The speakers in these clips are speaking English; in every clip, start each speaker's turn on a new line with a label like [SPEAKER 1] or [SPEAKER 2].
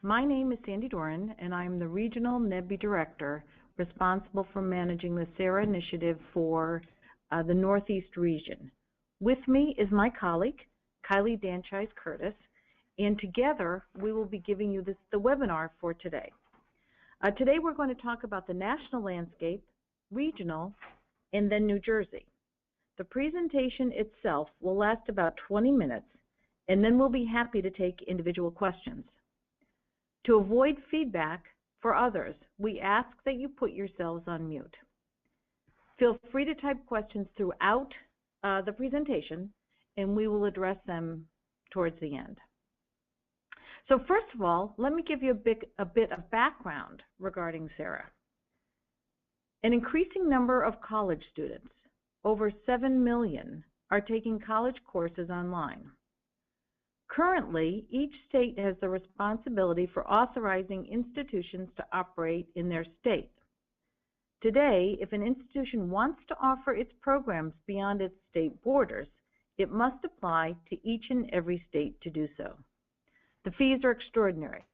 [SPEAKER 1] My name is Sandy Doran, and I'm the Regional NEBI Director responsible for managing the SARA initiative for the Northeast region. With me is my colleague, Kylie Danchise-Curtis, and together we will be giving you the webinar for today. Today we're going to talk about the national landscape, regional, and then New Jersey. The presentation itself will last about 20 minutes, and then we'll be happy to take individual questions. To avoid feedback for others, we ask that you put yourselves on mute. Feel free to type questions throughout the presentation, and we will address them towards the end. So first of all, let me give you a bit of background regarding SARA. An increasing number of college students, over 7 million, are taking college courses online. Currently, each state has the responsibility for authorizing institutions to operate in their state. Today, if an institution wants to offer its programs beyond its state borders, it must apply to each and every state to do so. The fees are extraordinary.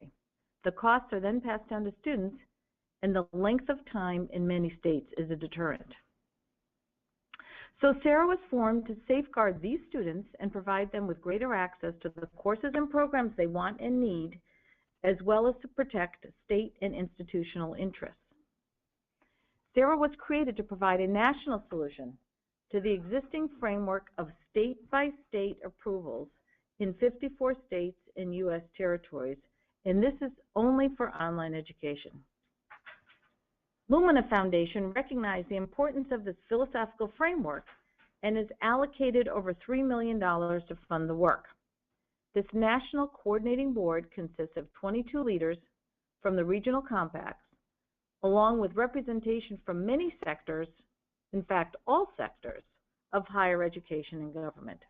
[SPEAKER 1] The costs are then passed down to students, and the length of time in many states is a deterrent. So SARA was formed to safeguard these students and provide them with greater access to the courses and programs they want and need, as well as to protect state and institutional interests. SARA was created to provide a national solution to the existing framework of state-by-state approvals in 54 states and U.S. territories, and this is only for online education. Lumina Foundation recognized the importance of this philosophical framework and has allocated over $3 million to fund the work. This national coordinating board consists of 22 leaders from the regional compacts, along with representation from many sectors, in fact, all sectors of higher education and government.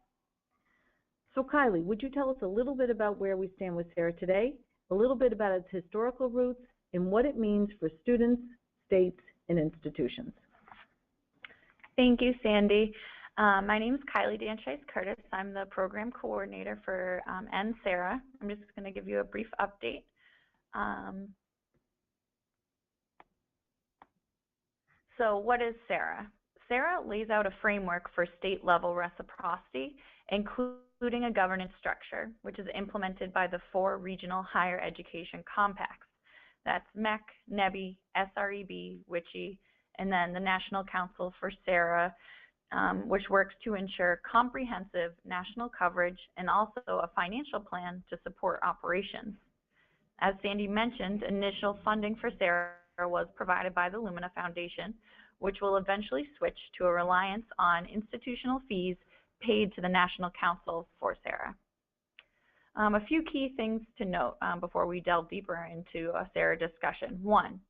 [SPEAKER 1] So Kylie, would you tell us a little bit about where we stand with SARA today, a little bit about its historical roots, and what it means for students, states, and institutions?
[SPEAKER 2] Thank you, Sandy. My name is Kylie Danchise-Curtis. I'm the program coordinator for SARA. I'm just going to give you a brief update. So what is SARA? SARA lays out a framework for state-level reciprocity, including a governance structure, which is implemented by the 4 regional higher education compacts. That's MEC, NEBI, SREB, WICHE, and then the National Council for SARA, which works to ensure comprehensive national coverage and also a financial plan to support operations. As Sandy mentioned, initial funding for SARA was provided by the Lumina Foundation, which will eventually switch to a reliance on institutional fees paid to the National Council for SARA. A few key things to note before we delve deeper into a SARA discussion. 1,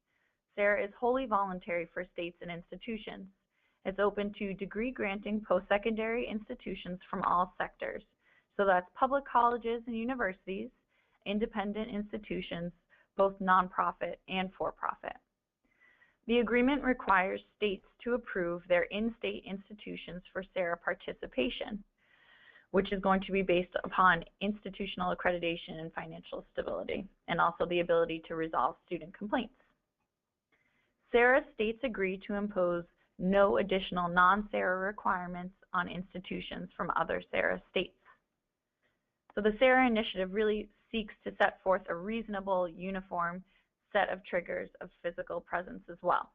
[SPEAKER 2] SARA is wholly voluntary for states and institutions. It's open to degree-granting post-secondary institutions from all sectors. So that's public colleges and universities, independent institutions, both nonprofit and for-profit. The agreement requires states to approve their in-state institutions for SARA participation, which is going to be based upon institutional accreditation and financial stability, and also the ability to resolve student complaints. SARA states agree to impose no additional non-SARA requirements on institutions from other SARA states. So the SARA initiative really seeks to set forth a reasonable, uniform set of triggers of physical presence as well.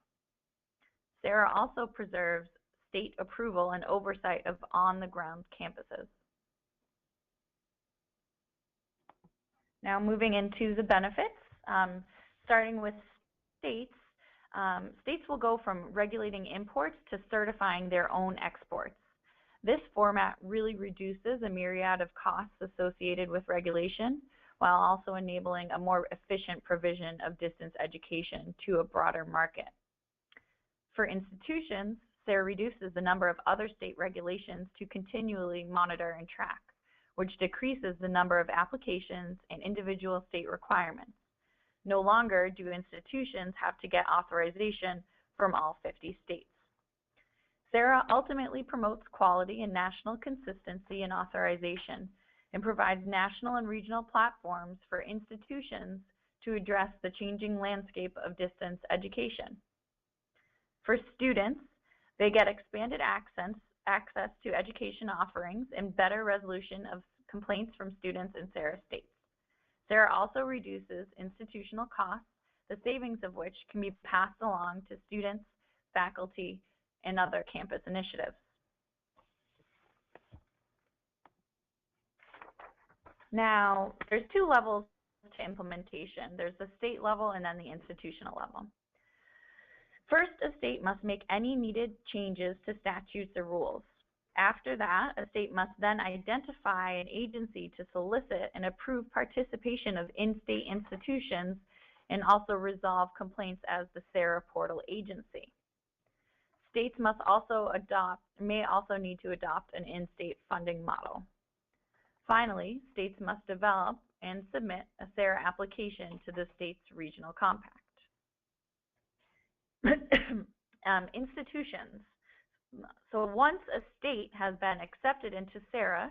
[SPEAKER 2] SARA also preserves state approval and oversight of on-the-ground campuses. Now moving into the benefits, starting with states. States will go from regulating imports to certifying their own exports. This format really reduces a myriad of costs associated with regulation, while also enabling a more efficient provision of distance education to a broader market. For institutions, SARA reduces the number of other state regulations to continually monitor and track, which decreases the number of applications and individual state requirements. No longer do institutions have to get authorization from all 50 states. SARA ultimately promotes quality and national consistency in authorization and provides national and regional platforms for institutions to address the changing landscape of distance education. For students, they get expanded access to education offerings and better resolution of complaints from students in SARA states. SARA also reduces institutional costs, the savings of which can be passed along to students, faculty, and other campus initiatives. Now, there's two levels to implementation. There's the state level and then the institutional level. First, a state must make any needed changes to statutes or rules. After that, a state must then identify an agency to solicit and approve participation of in-state institutions and also resolve complaints as the SARA portal agency. States may also need to adopt an in-state funding model. Finally, states must develop and submit a SARA application to the state's regional compact. Institutions. So once a state has been accepted into SARA,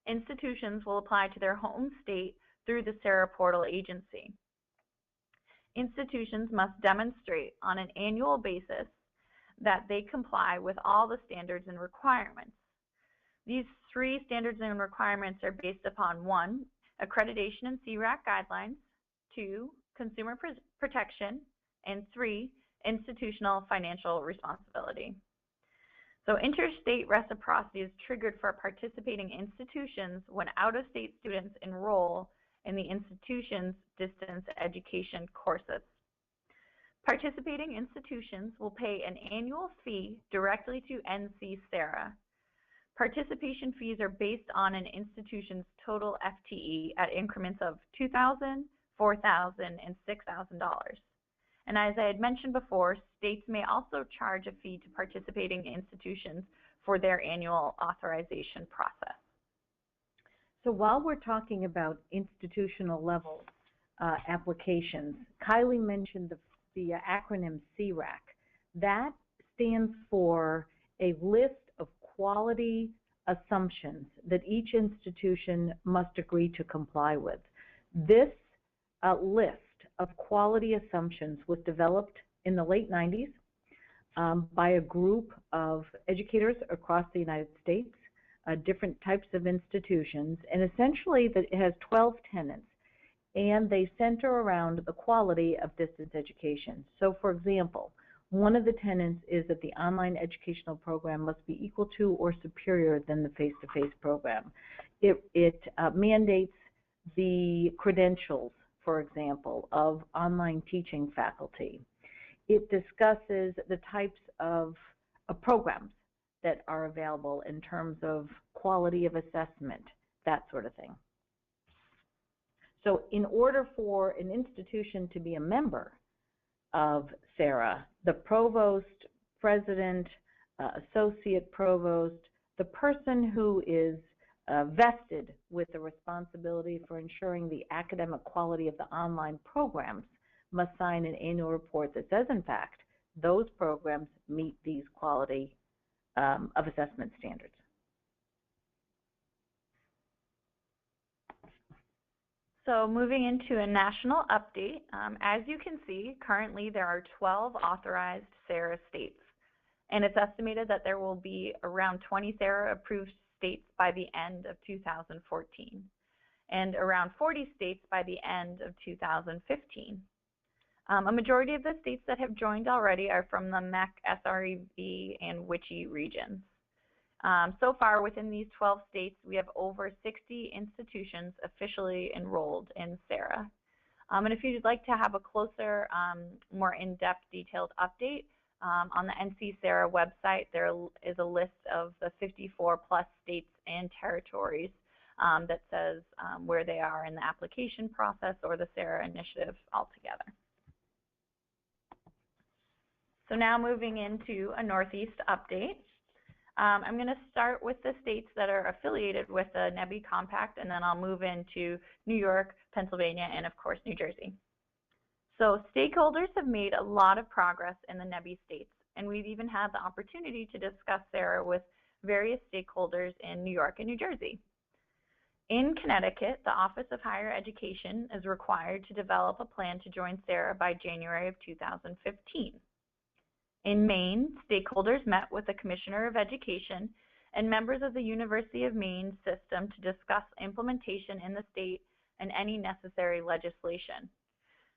[SPEAKER 2] institutions will apply to their home state through the SARA portal agency. Institutions must demonstrate on an annual basis that they comply with all the standards and requirements. These three standards and requirements are based upon 1, accreditation and CRAC guidelines, 2, consumer protection, and 3, institutional financial responsibility. So interstate reciprocity is triggered for participating institutions when out-of-state students enroll in the institution's distance education courses. Participating institutions will pay an annual fee directly to NC SARA. Participation fees are based on an institution's total FTE at increments of $2,000, $4,000, and $6,000. And as I had mentioned before, states may also charge a fee to participating institutions for their annual authorization process.
[SPEAKER 1] So while we're talking about institutional level applications, Kylie mentioned the acronym CRAC. That stands for a list of quality assumptions that each institution must agree to comply with. This list of quality assumptions was developed in the late 90s by a group of educators across the United States, different types of institutions, and essentially it has 12 tenets, and they center around the quality of distance education. So for example, one of the tenets is that the online educational program must be equal to or superior than the face-to-face program. It mandates the credentials, for example, of online teaching faculty. It discusses the types of programs that are available in terms of quality of assessment, that sort of thing. So in order for an institution to be a member of SARA, the provost, president, associate provost, the person who is vested with the responsibility for ensuring the academic quality of the online programs must sign an annual report that says, in fact, those programs meet these quality of assessment standards.
[SPEAKER 2] So moving into a national update, as you can see, currently there are 12 authorized SARA states, and it's estimated that there will be around 20 SARA approved states by the end of 2014, and around 40 states by the end of 2015. A majority of the states that have joined already are from the MEC, SREV, and WICHE regions. So far, within these 12 states, we have over 60 institutions officially enrolled in SARA. And if you'd like to have a closer, more in-depth, detailed update, on the NC SARA website, there is a list of the 54 plus states and territories that says where they are in the application process or the SARA initiative altogether. So now moving into a Northeast update. I'm going to start with the states that are affiliated with the NEBI Compact, and then I'll move into New York, Pennsylvania, and of course New Jersey. So stakeholders have made a lot of progress in the NEBI states, and we've even had the opportunity to discuss SARA with various stakeholders in New York and New Jersey. In Connecticut, the Office of Higher Education is required to develop a plan to join SARA by January of 2015. In Maine, stakeholders met with the Commissioner of Education and members of the University of Maine system to discuss implementation in the state and any necessary legislation.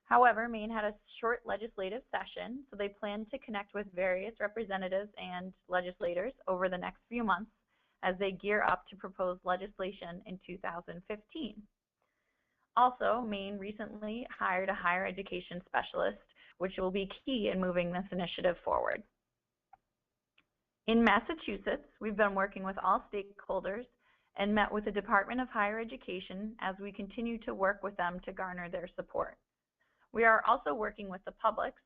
[SPEAKER 2] However, Maine had a short legislative session, so they plan to connect with various representatives and legislators over the next few months as they gear up to propose legislation in 2015. Also, Maine recently hired a higher education specialist, which will be key in moving this initiative forward. In Massachusetts, we've been working with all stakeholders and met with the Department of Higher Education as we continue to work with them to garner their support. We are also working with the publics,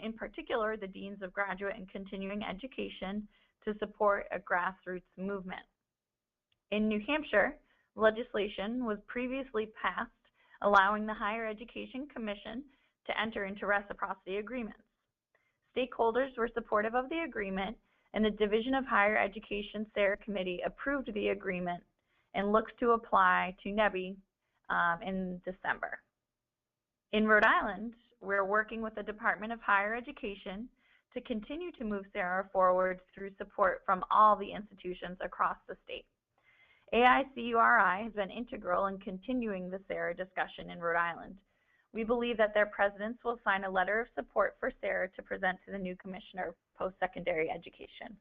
[SPEAKER 2] in particular the deans of graduate and continuing education, to support a grassroots movement. In New Hampshire, legislation was previously passed allowing the Higher Education Commission to enter into reciprocity agreements. Stakeholders were supportive of the agreement, and the Division of Higher Education SARA Committee approved the agreement and looks to apply to NEBI in December. In Rhode Island, we're working with the Department of Higher Education to continue to move SARA forward through support from all the institutions across the state. AICURI has been integral in continuing the SARA discussion in Rhode Island. We believe that their presidents will sign a letter of support for SARA to present to the new Commissioner of Post-Secondary Education.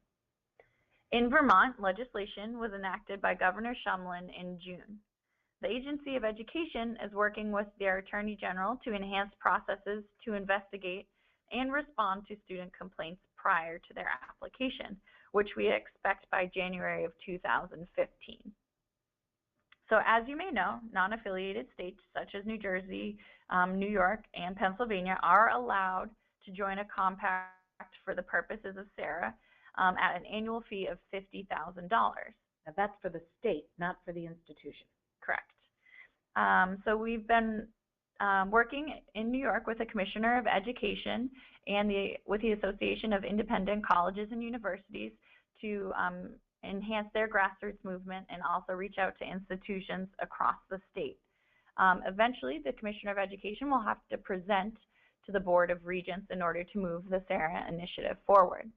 [SPEAKER 2] In Vermont, legislation was enacted by Governor Shumlin in June. The Agency of Education is working with their Attorney General to enhance processes to investigate and respond to student complaints prior to their application, which we expect by January of 2015. So as you may know, non-affiliated states such as New Jersey, New York, and Pennsylvania are allowed to join a compact for the purposes of SARA at an annual fee of $50,000.
[SPEAKER 1] Now that's for the state, not for the institution.
[SPEAKER 2] Correct. So we've been working in New York with the Commissioner of Education and with the Association of Independent Colleges and Universities to enhance their grassroots movement and also reach out to institutions across the state. Eventually, the Commissioner of Education will have to present to the Board of Regents in order to move the SARA initiative forward.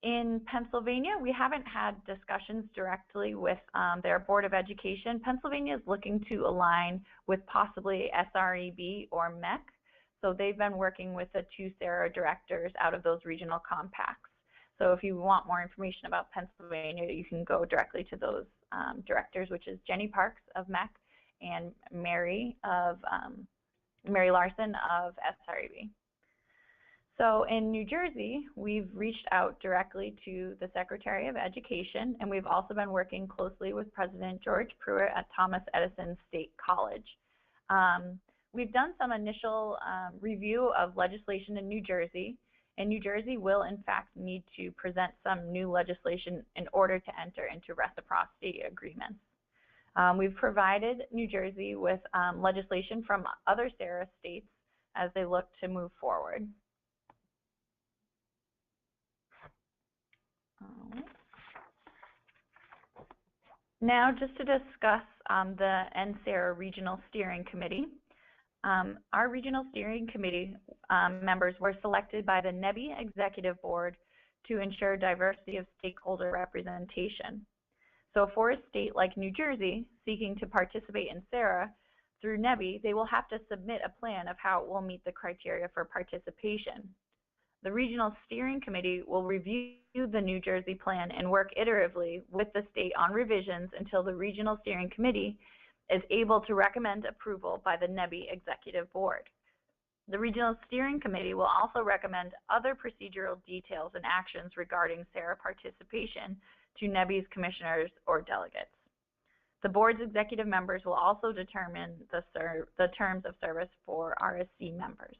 [SPEAKER 2] In Pennsylvania, we haven't had discussions directly with their Board of Education. Pennsylvania is looking to align with possibly SREB or MEC. So they've been working with the two SARA directors out of those regional compacts. So if you want more information about Pennsylvania, you can go directly to those directors, which is Jenny Parks of MEC and Mary Larson of SREB. So in New Jersey, we've reached out directly to the Secretary of Education, and we've also been working closely with President George Pruitt at Thomas Edison State College. We've done some initial review of legislation in New Jersey, and New Jersey will in fact need to present some new legislation in order to enter into reciprocity agreements. We've provided New Jersey with legislation from other SARA states as they look to move forward. Now, just to discuss the NSARA Regional Steering Committee. Our Regional Steering Committee members were selected by the NEBI Executive Board to ensure diversity of stakeholder representation. So for a state like New Jersey seeking to participate in SARA through NEBI, they will have to submit a plan of how it will meet the criteria for participation. The Regional Steering Committee will review the New Jersey plan and work iteratively with the state on revisions until the Regional Steering Committee is able to recommend approval by the NEBI Executive Board. The Regional Steering Committee will also recommend other procedural details and actions regarding SARA participation to NEBI's commissioners or delegates. The board's executive members will also determine the terms of service for RSC members.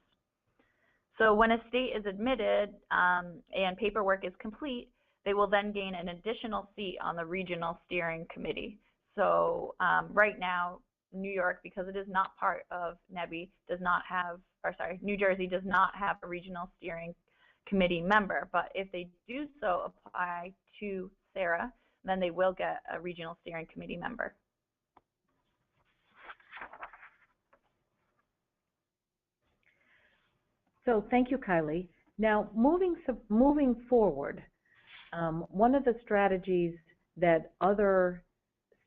[SPEAKER 2] So when a state is admitted and paperwork is complete, they will then gain an additional seat on the Regional Steering Committee. So right now, New York, because it is not part of NEBI, New Jersey does not have a Regional Steering Committee member. But if they do so apply to SARA, then they will get a Regional Steering Committee member.
[SPEAKER 1] So thank you, Kylie. Now, moving forward, one of the strategies that other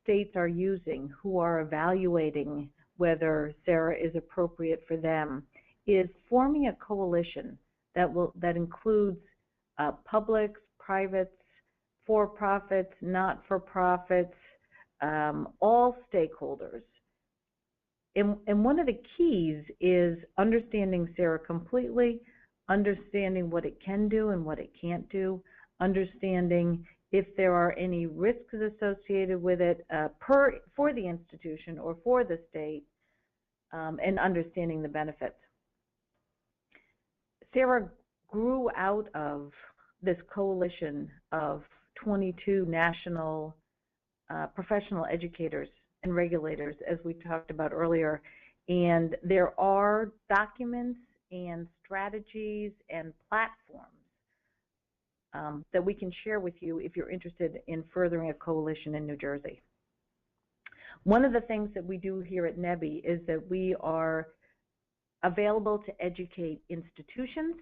[SPEAKER 1] states are using who are evaluating whether SARA is appropriate for them is forming a coalition that includes publics, privates, for-profits, not-for-profits, all stakeholders. And one of the keys is understanding SARA completely, understanding what it can do and what it can't do, understanding if there are any risks associated with it for the institution or for the state, and understanding the benefits. SARA grew out of this coalition of 22 national professional educators and regulators, as we talked about earlier, and there are documents and strategies and platforms that we can share with you if you're interested in furthering a coalition in New Jersey. One of the things that we do here at NEBI is that we are available to educate institutions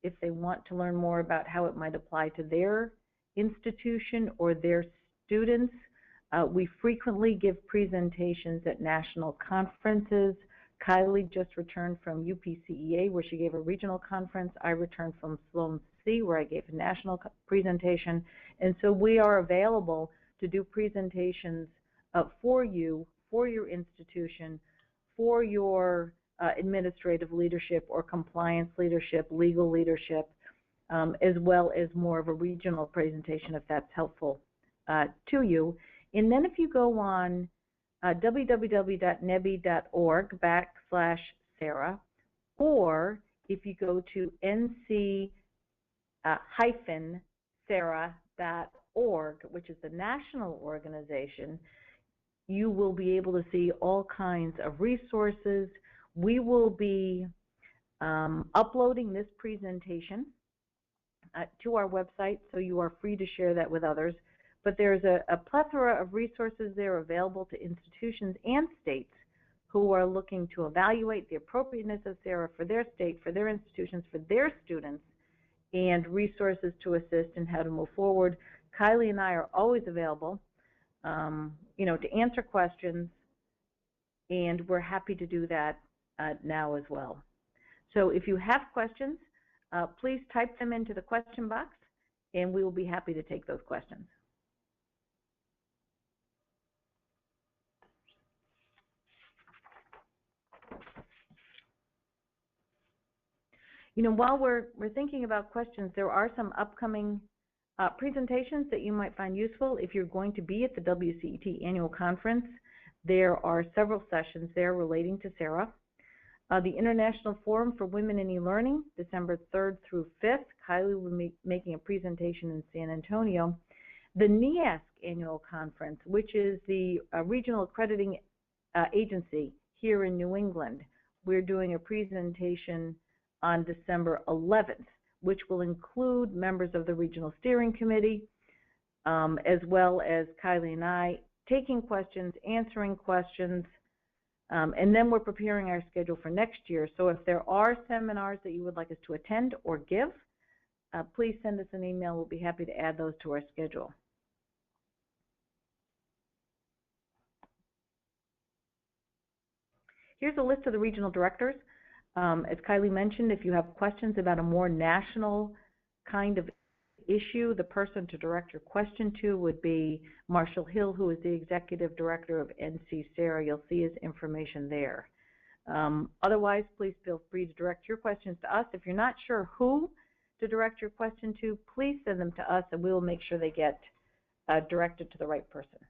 [SPEAKER 1] if they want to learn more about how it might apply to their institution or their students. We frequently give presentations at national conferences. Kylie just returned from UPCEA, where she gave a regional conference. I returned from Sloan C, where I gave a national presentation. And so we are available to do presentations for you, for your institution, for your administrative leadership or compliance leadership, legal leadership, as well as more of a regional presentation if that's helpful to you. And then if you go on www.nebi.org/SARA, or if you go to nc-SARA.org, which is the national organization, you will be able to see all kinds of resources. We will be uploading this presentation to our website, so you are free to share that with others. But there's a plethora of resources there available to institutions and states who are looking to evaluate the appropriateness of SARA for their state, for their institutions, for their students, and resources to assist in how to move forward. Kylie and I are always available, to answer questions, and we're happy to do that now as well. So if you have questions, please type them into the question box, and we will be happy to take those questions. While we're thinking about questions, there are some upcoming presentations that you might find useful. If you're going to be at the WCET annual conference, there are several sessions there relating to SARA. The International Forum for Women in E-Learning, December 3rd through 5th. Kylie will be making a presentation in San Antonio. The NEASC annual conference, which is the regional accrediting agency here in New England. We're doing a presentation on December 11th, which will include members of the Regional Steering Committee, as well as Kylie and I, taking questions, answering questions, and then we're preparing our schedule for next year. So if there are seminars that you would like us to attend or give, please send us an email. We'll be happy to add those to our schedule. Here's a list of the regional directors. As Kylie mentioned, if you have questions about a more national kind of issue, the person to direct your question to would be Marshall Hill, who is the Executive Director of NC SARA. You'll see his information there. Otherwise, please feel free to direct your questions to us. If you're not sure who to direct your question to, please send them to us, and we will make sure they get directed to the right person.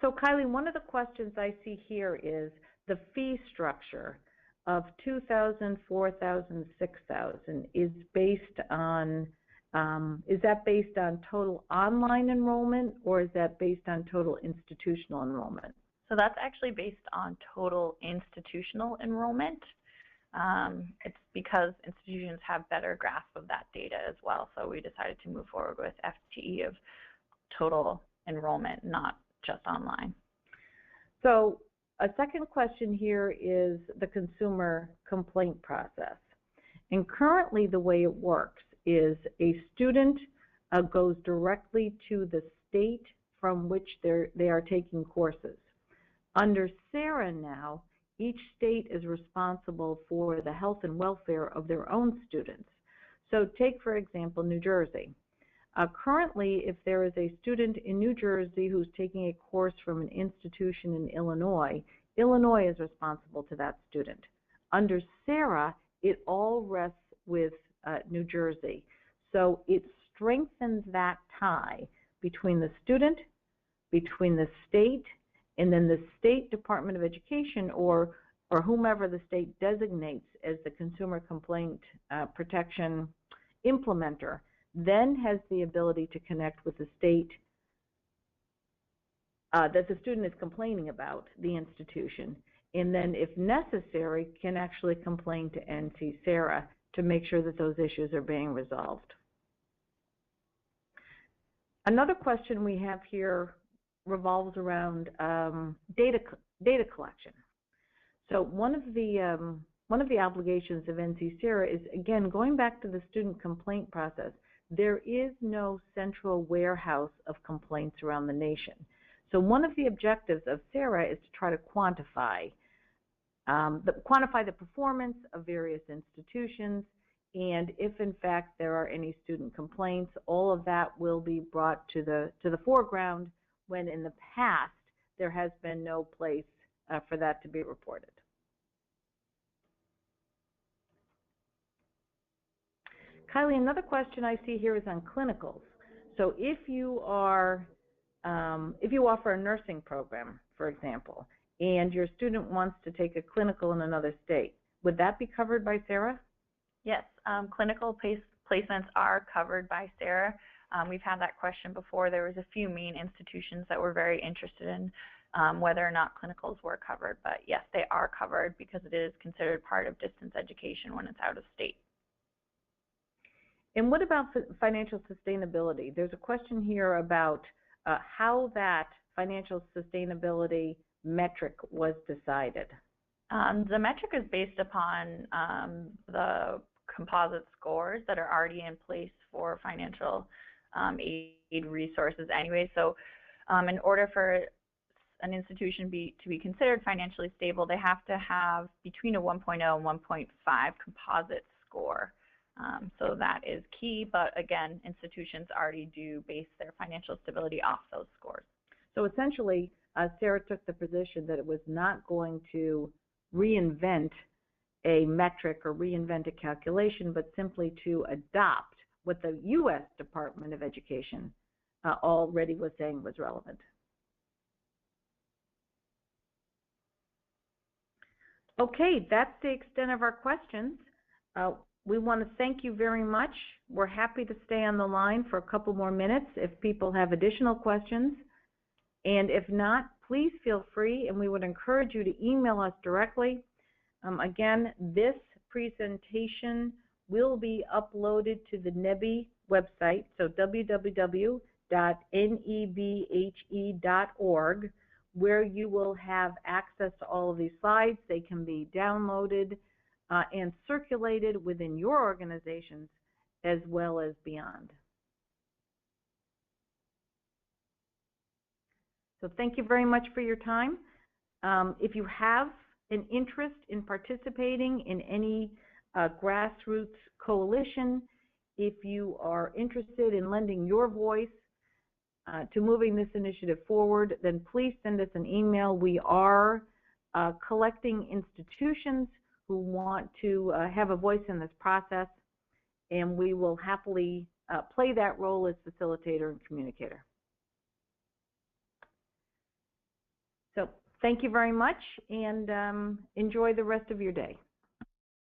[SPEAKER 1] So Kylie, one of the questions I see here is the fee structure of $2,000, $4,000, $6,000 is that based on total online enrollment, or is that based on total institutional enrollment?
[SPEAKER 2] So that's actually based on total institutional enrollment. It's because institutions have better grasp of that data as well, so we decided to move forward with FTE of total enrollment, not just online.
[SPEAKER 1] So A second question here is the consumer complaint process. And currently the way it works is a student goes directly to the state from which they are taking courses. Under SARA now, each state is responsible for the health and welfare of their own students. So take, for example, New Jersey. Currently, if there is a student in New Jersey who's taking a course from an institution in Illinois, Illinois is responsible to that student. Under SARA, it all rests with New Jersey. So it strengthens that tie between the student, between the state, and then the State Department of Education or whomever the state designates as the consumer complaint protection implementer, then has the ability to connect with the state that the student is complaining about, the institution, and then, if necessary, can actually complain to NC SARA to make sure that those issues are being resolved. Another question we have here revolves around data collection. So one of the obligations of NC SARA is, again, going back to the student complaint process. There is no central warehouse of complaints around the nation. So one of the objectives of SARA is to try to quantify the performance of various institutions, and if in fact there are any student complaints, all of that will be brought to the foreground when in the past there has been no place for that to be reported. Kylie, another question I see here is on clinicals. So if you offer a nursing program, for example, and your student wants to take a clinical in another state, would that be covered by SARA?
[SPEAKER 2] Yes, clinical placements are covered by SARA. We've had that question before. There was a few main institutions that were very interested in whether or not clinicals were covered, but yes, they are covered because it is considered part of distance education when it's out of state.
[SPEAKER 1] And what about financial sustainability? There's a question here about how that financial sustainability metric was decided.
[SPEAKER 2] The metric is based upon the composite scores that are already in place for financial aid resources anyway. So in order for an institution to be considered financially stable, they have to have between a 1.0 and 1.5 composite score. So that is key, but again, institutions already do base their financial stability off those scores.
[SPEAKER 1] So essentially, SARA took the position that it was not going to reinvent a metric or reinvent a calculation, but simply to adopt what the U.S. Department of Education already was saying was relevant. Okay, that's the extent of our questions. We want to thank you very much. We're happy to stay on the line for a couple more minutes if people have additional questions. And if not, please feel free, and we would encourage you to email us directly. Again, this presentation will be uploaded to the NEBI website, so www.nebhe.org, where you will have access to all of these slides. They can be downloaded and circulated within your organizations as well as beyond. So thank you very much for your time. If you have an interest in participating in any grassroots coalition, if you are interested in lending your voice to moving this initiative forward, then please send us an email. We are collecting institutions who want to have a voice in this process, and we will happily play that role as facilitator and communicator. So thank you very much, and enjoy the rest of your day.